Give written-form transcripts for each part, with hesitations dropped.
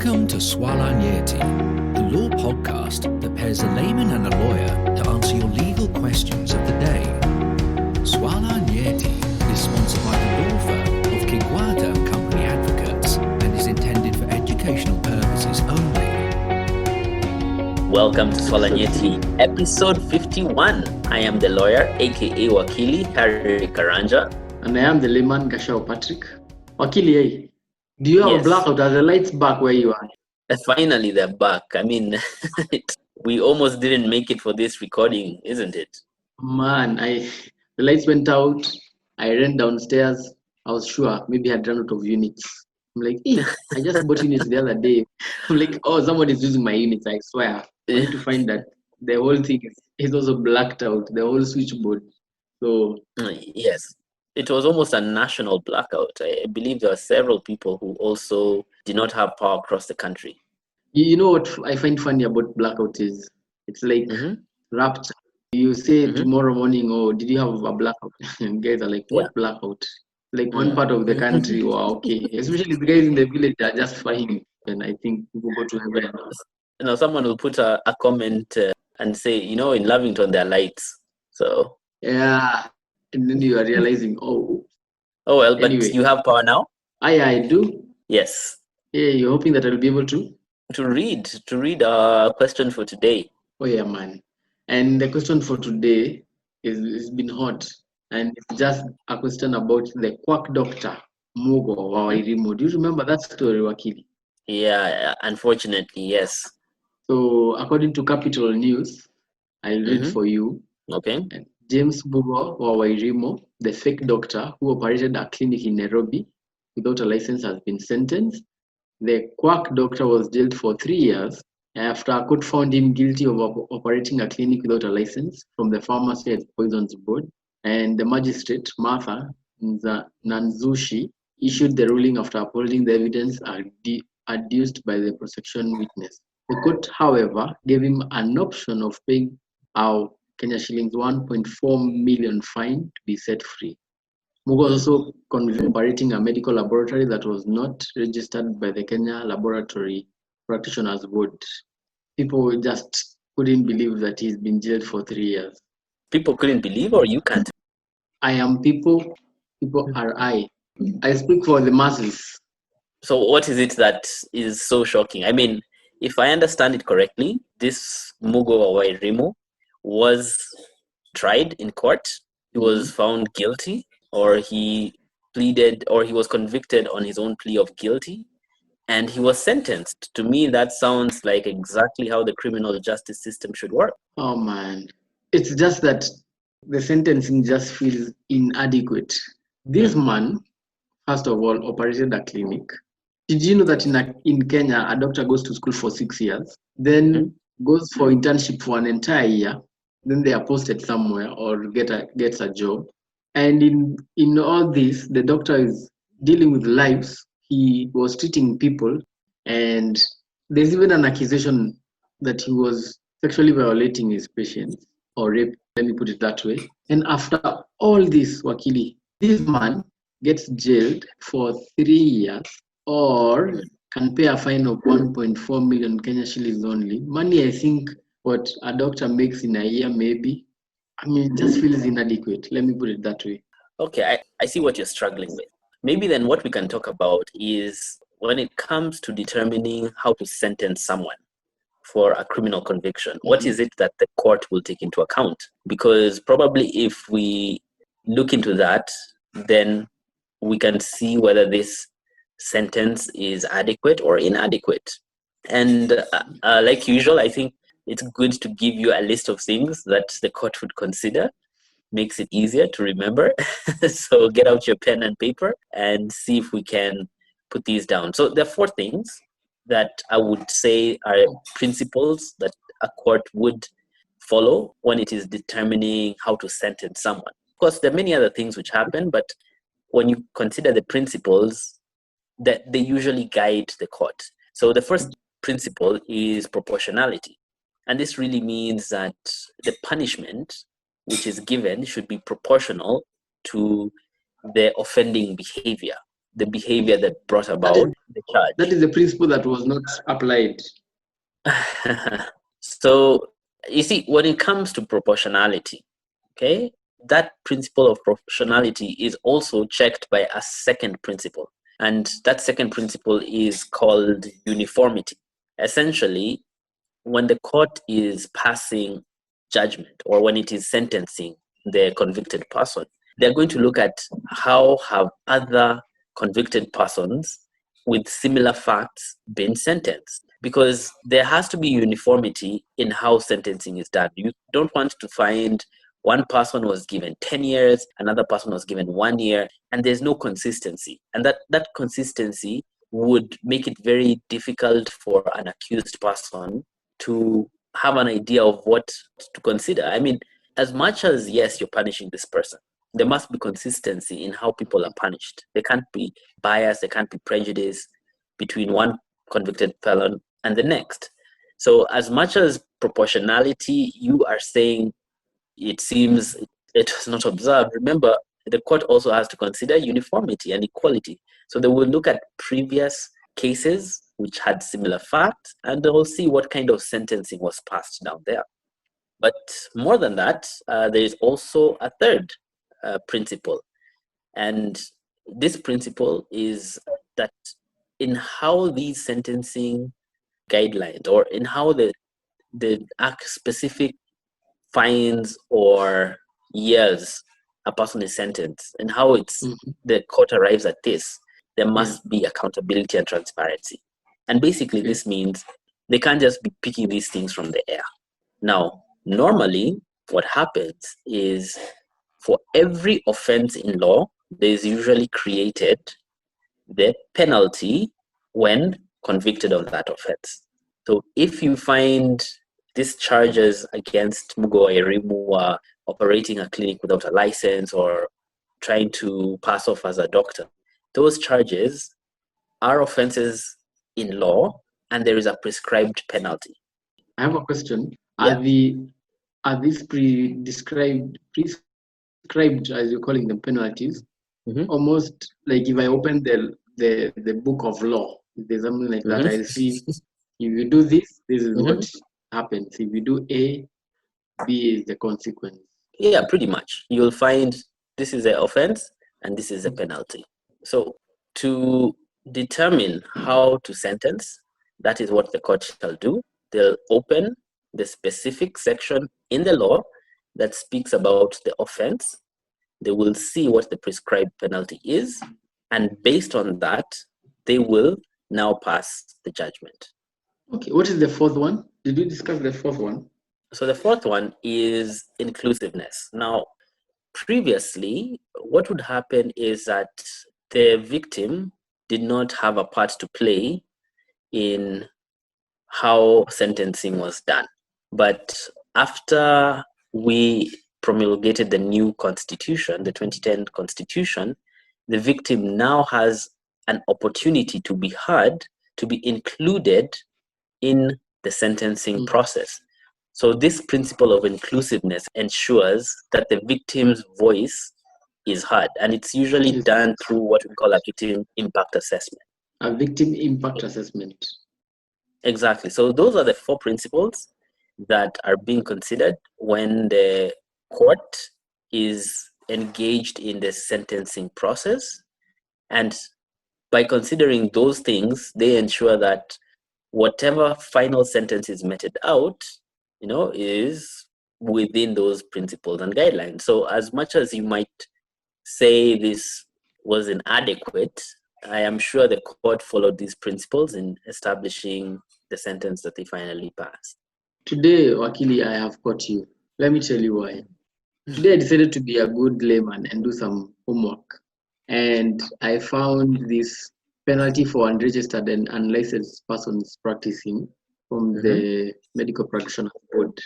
Welcome to Swala Nyeti, the law podcast that pairs a layman and a lawyer to answer your legal questions of the day. Swala Nyeti is sponsored by the law firm of Kigwata and Company Advocates and is intended for educational purposes only. Welcome to Swala Nyeti, episode 51. I am the lawyer, aka Wakili Harry Karanja. And I am the layman, Gashao Patrick. Wakili, do you have a blackout? Are the lights back where you are? Finally, they're back. I mean, we almost didn't make it for this recording, isn't it? Man, the lights went out. I ran downstairs. I was sure maybe I had run out of units. I'm like, I just bought units the other day. I'm like, somebody's using my units, I swear. I need to find that the whole thing is also blacked out, the whole switchboard. So yes. It was almost a national blackout. I believe there are several people who also did not have power across the country. You know what I find funny about blackout is it's like rapture. You say tomorrow morning, did you have a blackout? And guys are like, what blackout? Like one part of the country, okay. Especially the guys in the village are just fine. And I think people go to heaven. Someone will put a comment and say, in Lavington, there are lights. So yeah. And then you are realizing, well, but anyway. You have power now? I do. Yes. Yeah, you're hoping that I'll be able to read our question for today. Oh yeah, man. And the question for today is been hot, and it's just a question about the quack doctor Mugo or Wairimu. Do you remember that story, Wakili? Yeah, unfortunately, yes. So according to Capital News, I'll read for you. Okay. James Mugo or Wairimu, the fake doctor who operated a clinic in Nairobi without a license, has been sentenced. The quack doctor was jailed for 3 years after a court found him guilty of operating a clinic without a license from the Pharmacy and Poisons Board. And the magistrate, Martha Nanzushi, issued the ruling after upholding the evidence adduced by the prosecution witness. The court, however, gave him an option of paying Kenya shillings 1.4 million fine to be set free. Mugo was also convicted of operating a medical laboratory that was not registered by the Kenya Laboratory Practitioners Board. People just couldn't believe that he's been jailed for 3 years. People couldn't believe, or you can't? I am people are I. I speak for the masses. So what is it that is so shocking? I mean, if I understand it correctly, this Mugo or Wairimu was tried in court. He was found guilty, or he pleaded, or he was convicted on his own plea of guilty, and he was sentenced. To me, that sounds like exactly how the criminal justice system should work. Oh man, it's just that the sentencing just feels inadequate. This man, first of all, operated a clinic. Did you know that in Kenya, a doctor goes to school for 6 years, then goes for internship for an entire year, then they are posted somewhere or gets a job. And in all this, the doctor is dealing with lives. He was treating people, and there's even an accusation that he was sexually violating his patients or rape, let me put it that way. And after all this, Wakili, this man gets jailed for 3 years or can pay a fine of 1.4 million Kenya shillings only. Money, I think, what a doctor makes in a year, maybe. I mean, it just feels inadequate. Let me put it that way. Okay, I see what you're struggling with. Maybe then what we can talk about is when it comes to determining how to sentence someone for a criminal conviction, what is it that the court will take into account? Because probably if we look into that, then we can see whether this sentence is adequate or inadequate. And like usual, I think it's good to give you a list of things that the court would consider. Makes it easier to remember. So get out your pen and paper and see if we can put these down. So there are 4 things that I would say are principles that a court would follow when it is determining how to sentence someone. Of course, there are many other things which happen, but when you consider the principles, that they usually guide the court. So the first principle is proportionality. And this really means that the punishment which is given should be proportional to the offending behavior, the behavior that brought about the charge. That is the principle that was not applied. So, you see, when it comes to proportionality, okay, that principle of proportionality is also checked by a second principle. And that second principle is called uniformity. Essentially, when the court is passing judgment or when it is sentencing the convicted person, they're going to look at how have other convicted persons with similar facts been sentenced, because there has to be uniformity in how sentencing is done. You don't want to find one person was given 10 years, another person was given 1 year, and there's no consistency. And that consistency would make it very difficult for an accused person to have an idea of what to consider. I mean, as much as, yes, you're punishing this person, there must be consistency in how people are punished. There can't be bias, there can't be prejudice between one convicted felon and the next. So as much as proportionality, you are saying it seems it was not observed, remember, the court also has to consider uniformity and equality. So they will look at previous cases which had similar facts, and they will see what kind of sentencing was passed down there. But more than that, there is also a third principle. And this principle is that in how these sentencing guidelines, or in how the specific fines or years a person is sentenced, and how it's the court arrives at this, there must be accountability and transparency. And basically this means they can't just be picking these things from the air. Now, normally what happens is for every offense in law, there's usually created the penalty when convicted of that offense. So if you find these charges against Mugo Wairimu are operating a clinic without a license or trying to pass off as a doctor, those charges are offenses in law, and there is a prescribed penalty. I have a question. Yeah. Are these prescribed, as you're calling them, penalties? Almost like if I open the book of law, if there's something like that, I see if you do this, this is what happens. If you do A, B is the consequence. Yeah, pretty much. You'll find this is the offense and this is the penalty. So to determine how to sentence, that is what the court shall do. They'll open the specific section in the law that speaks about the offense. They will see what the prescribed penalty is, and based on that, they will now pass the judgment. Okay, what is the fourth one? Did you discuss the fourth one? So the fourth one is inclusiveness. Now, previously, what would happen is that the victim did not have a part to play in how sentencing was done. But after we promulgated the new constitution, the 2010 constitution, the victim now has an opportunity to be heard, to be included in the sentencing process. So this principle of inclusiveness ensures that the victim's voice is heard, and it's usually done through what we call a victim impact assessment. A victim impact assessment. Exactly. So those are the four principles that are being considered when the court is engaged in the sentencing process. And by considering those things, they ensure that whatever final sentence is meted out, is within those principles and guidelines. So as much as you might say this was inadequate, I am sure the court followed these principles in establishing the sentence that they finally passed. Today, Wakili, I have caught you. Let me tell you why. Today I decided to be a good layman and do some homework. And I found this penalty for unregistered and unlicensed persons practicing from the Medical Practitioners Board.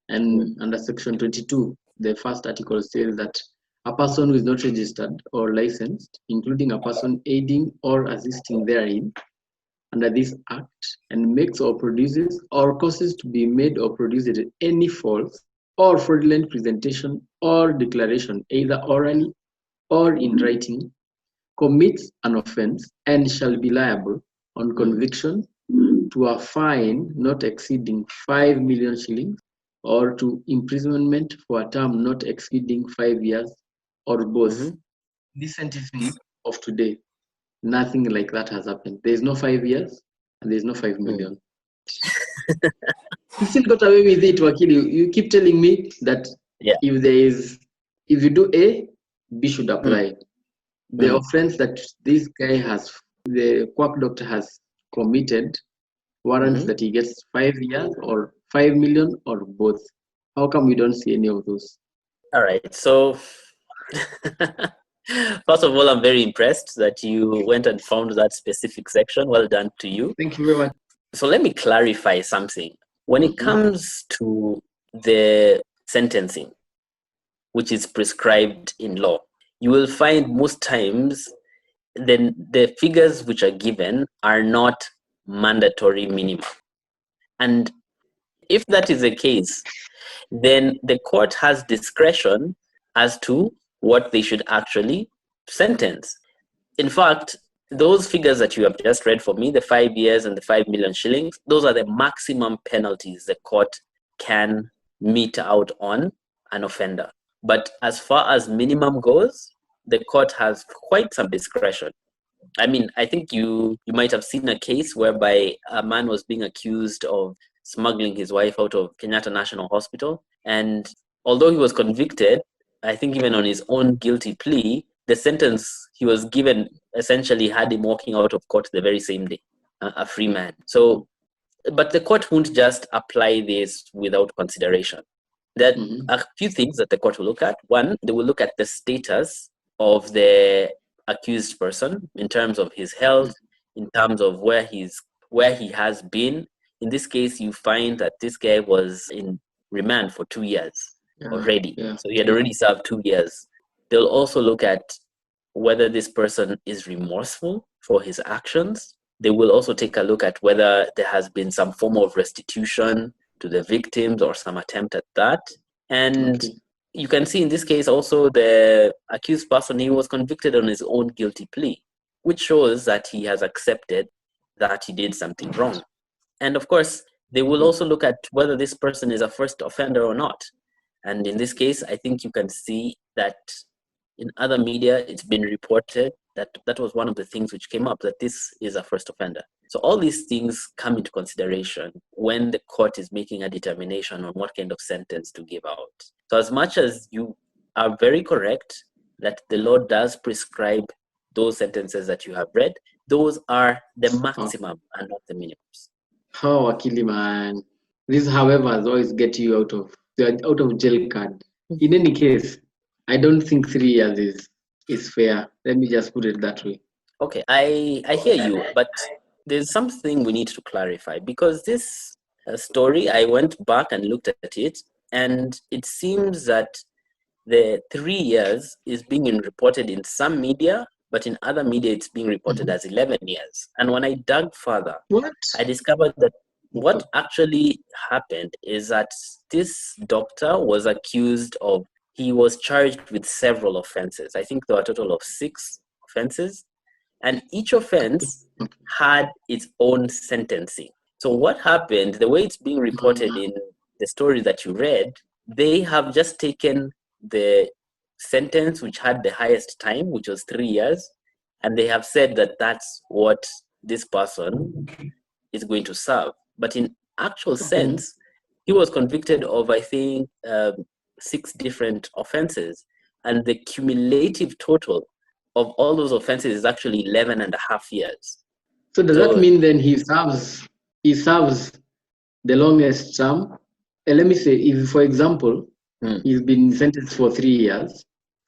And under Section 22, the first article says that a person who is not registered or licensed, including a person aiding or assisting therein, under this Act, and makes or produces or causes to be made or produced any false or fraudulent presentation or declaration, either orally or in writing, commits an offense and shall be liable on conviction to a fine not exceeding 5 million shillings or to imprisonment for a term not exceeding 5 years or both. Mhm. This sentencing of today, nothing like that has happened. There is no 5 years and there is no 5 million. You still got away with it, Wakili. You keep telling me that Yeah. if you do A, B should apply. The Mm. offense that this guy the quack doctor has committed warrants Mhm. that he gets 5 years or 5 million or both. How come we don't see any of those? All right. So, first of all, I'm very impressed that you went and found that specific section. Well done to you. Thank you very much. So, let me clarify something. When it comes to the sentencing, which is prescribed in law, you will find most times then the figures which are given are not mandatory minimum. And if that is the case, then the court has discretion as to what they should actually sentence. In fact, those figures that you have just read for me, the 5 years and the 5 million shillings, those are the maximum penalties the court can mete out on an offender. But as far as minimum goes, the court has quite some discretion. I mean, I think you might have seen a case whereby a man was being accused of smuggling his wife out of Kenyatta National Hospital. And although he was convicted, I think even on his own guilty plea, the sentence he was given essentially had him walking out of court the very same day, a free man. So, but the court won't just apply this without consideration. There are a few things that the court will look at. One, they will look at the status of the accused person in terms of his health, in terms of where he has been. In this case, you find that this guy was in remand for 2 years already. So he had already served 2 years. They'll also look at whether this person is remorseful for his actions. They will also take a look at whether there has been some form of restitution to the victims or some attempt at that. And you can see in this case also the accused person, he was convicted on his own guilty plea, which shows that he has accepted that he did something wrong. And of course, they will also look at whether this person is a first offender or not. And in this case, I think you can see that in other media, it's been reported that was one of the things which came up, that this is a first offender. So all these things come into consideration when the court is making a determination on what kind of sentence to give out. So as much as you are very correct that the law does prescribe those sentences that you have read, those are the maximum and not the minimums. Oh, Akili, man. This, however, has always get you out of jail card. In any case, I don't think 3 years is fair. Let me just put it that way. Okay, I hear you, but there's something we need to clarify, because this story, I went back and looked at it, and it seems that the 3 years is being reported in some media, but in other media it's being reported as 11 years. And when I dug further, I discovered that what actually happened is that this doctor was accused of, he was charged with several offenses. I think there were a total of 6 offenses, and each offense had its own sentencing. So what happened, the way it's being reported in the story that you read, they have just taken the sentence which had the highest time, which was 3 years, and they have said that that's what this person is going to serve. But in actual sense, he was convicted of, I think, 6 different offenses, and the cumulative total of all those offenses is actually 11 and a half years. So does that mean then he serves the longest term? Let me say, if, for example, he's been sentenced for 3 years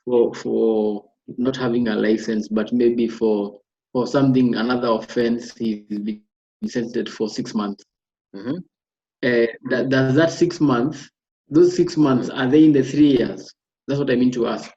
for not having a license, but maybe for something, another offense, he's been sentenced for 6 months. Does that 6 months, those 6 months, are they in the 3 years? That's what I mean to ask.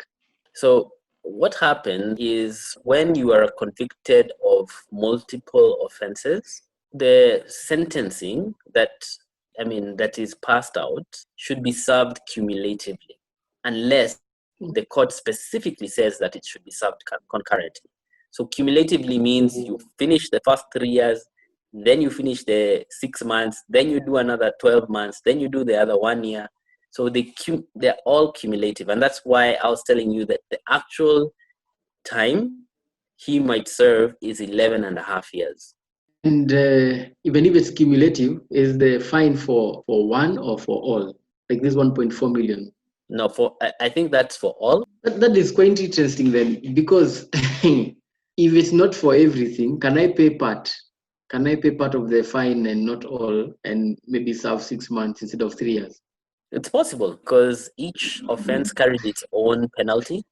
So what happened is, when you are convicted of multiple offenses, the sentencing that is passed out should be served cumulatively, unless the court specifically says that it should be served concurrently. So cumulatively means you finish the first 3 years, then you finish the 6 months, then you do another 12 months, then you do the other 1 year. So they're all cumulative. And that's why I was telling you that the actual time he might serve is 11 and a half years. And even if it's cumulative, is the fine for one or for all? Like this 1.4 million? No, I think that's for all. That is quite interesting then, because if it's not for everything, can I pay part? Can I pay part of the fine and not all, and maybe serve 6 months instead of 3 years? It's possible because each offense carries its own penalty.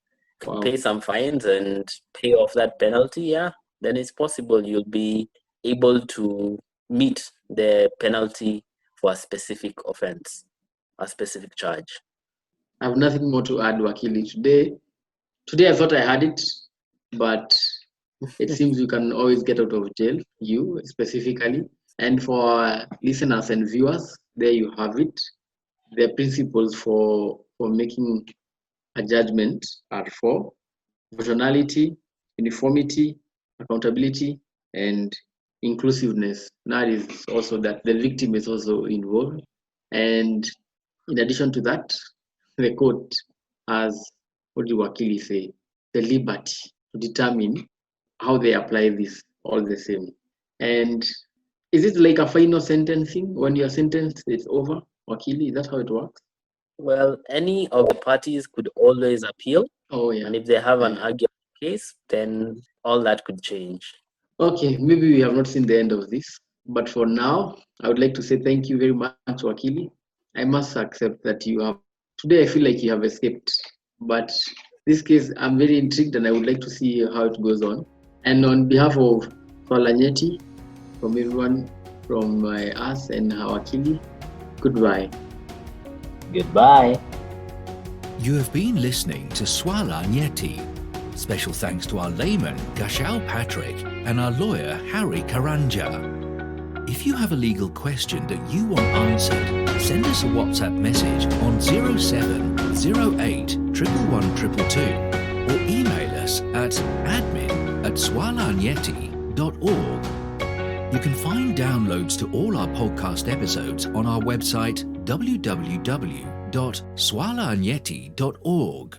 Wow. Pay some fines and pay off that penalty, yeah, then it's possible you'll be able to meet the penalty for a specific offense, a specific charge. I have nothing more to add, Wakili. Today I thought I had it, but it seems you can always get out of jail, you specifically. And for listeners and viewers, there you have it. The principles for making a judgment are 4: proportionality, uniformity, accountability, and inclusiveness. That is also that the victim is also involved. And in addition to that, the court has, what do Wakili say, the liberty to determine how they apply this all the same. And is it like a final sentencing? When you're sentenced, it's over, Wakili? Is that how it works? Well, any of the parties could always appeal. Oh, yeah. And if they have an argument case, then all that could change. Okay, maybe we have not seen the end of this. But for now, I would like to say thank you very much, Wakili. I must accept that today I feel like you have escaped. But this case, I'm very intrigued and I would like to see how it goes on. And on behalf of Swala Nyeti, from everyone, from us and Wakili, goodbye. Goodbye. You have been listening to Swala Nyeti. Special thanks to our layman, Gashal Patrick, and our lawyer, Harry Karanja. If you have a legal question that you want answered, send us a WhatsApp message on 0708 111 or email us at admin@swalanyeti.org. You can find downloads to all our podcast episodes on our website www.swalanyeti.org.